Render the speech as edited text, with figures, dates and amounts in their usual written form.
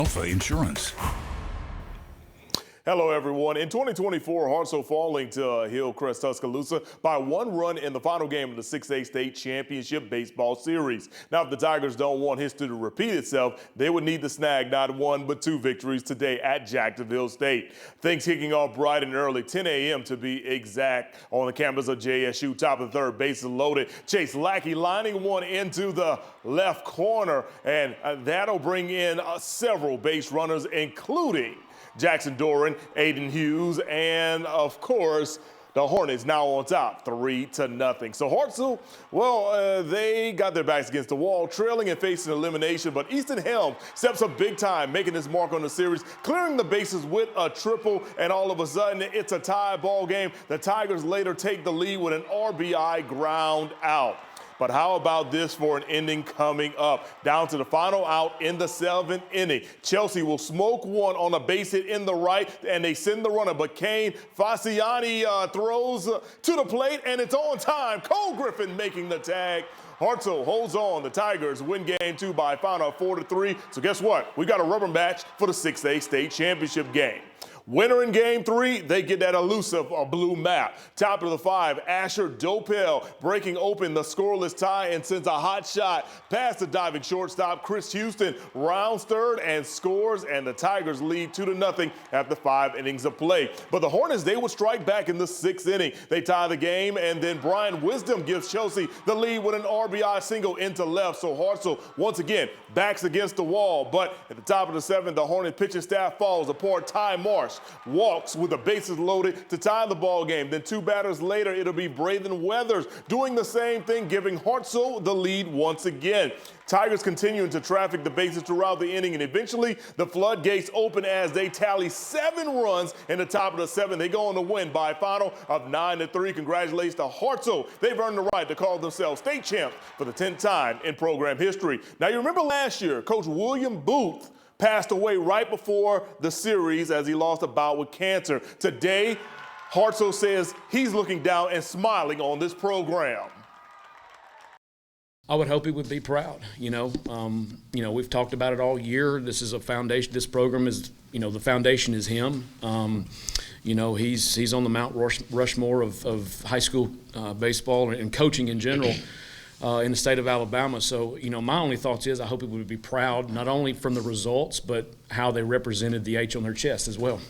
Alpha Insurance. Hello, everyone. In 2024, Hartselle falling to Hillcrest Tuscaloosa by 1 run in the final game of the 6A State Championship Baseball Series. Now, if the Tigers don't want history to repeat itself, they would need to snag not 1 but 2 victories today at Jacksonville State. Things kicking off bright and early, 10 a.m. to be exact, on the campus of JSU. Top of the third, bases loaded. Chase Lackey lining one into the left corner, and that'll bring in several base runners, including Jackson Doran, Aiden Hughes, and of course, the Hornets now on top, 3-0. So Hartselle, well, they got their backs against the wall, trailing and facing elimination, but Easton Helm steps up big time, making his mark on the series, clearing the bases with a triple, and all of a sudden, it's a tie ball game. The Tigers later take the lead with an RBI ground out. But how about this for an inning coming up? Down to the final out in the 7th inning. Chelsea will smoke one on a base hit in the right, and they send the runner. But Kane Fasciani throws to the plate, and it's on time. Cole Griffin making the tag. Hartselle holds on. The Tigers win game 2 by a final of 4-3. So guess what? We got a rubber match for the 6A State Championship game. Winner in game 3, they get that elusive blue map. Top of the 5, Asher Dopel breaking open the scoreless tie and sends a hot shot past the diving shortstop. Chris Houston rounds third and scores, and the Tigers lead 2-0 after 5 innings of play. But the Hornets, they would strike back in the 6th inning. They tie the game, and then Brian Wisdom gives Chelsea the lead with an RBI single into left. So Hartselle, once again, backs against the wall. But at the top of the 7th, the Hornet pitching staff falls apart. Ty Marsh walks with the bases loaded to tie the ball game. Then 2 batters later, it'll be Braden Weathers doing the same thing, giving Hartselle the lead once again. Tigers continuing to traffic the bases throughout the inning, and eventually the floodgates open as they tally 7 runs in the top of the 7th. They go on to win by a final of 9-3. Congratulations to Hartselle. They've earned the right to call themselves state champs for the 10th time in program history. Now, you remember last year, Coach William Booth passed away right before the series as he lost a bout with cancer. Today, Hartselle says he's looking down and smiling on this program. I would hope he would be proud. We've talked about it all year. This is a foundation. This program is, the foundation is him. He's on the Mount Rushmore of high school baseball and coaching in general. In the state of Alabama. So, my only thoughts is I hope people would be proud, not only from the results, but how they represented the H on their chest as well.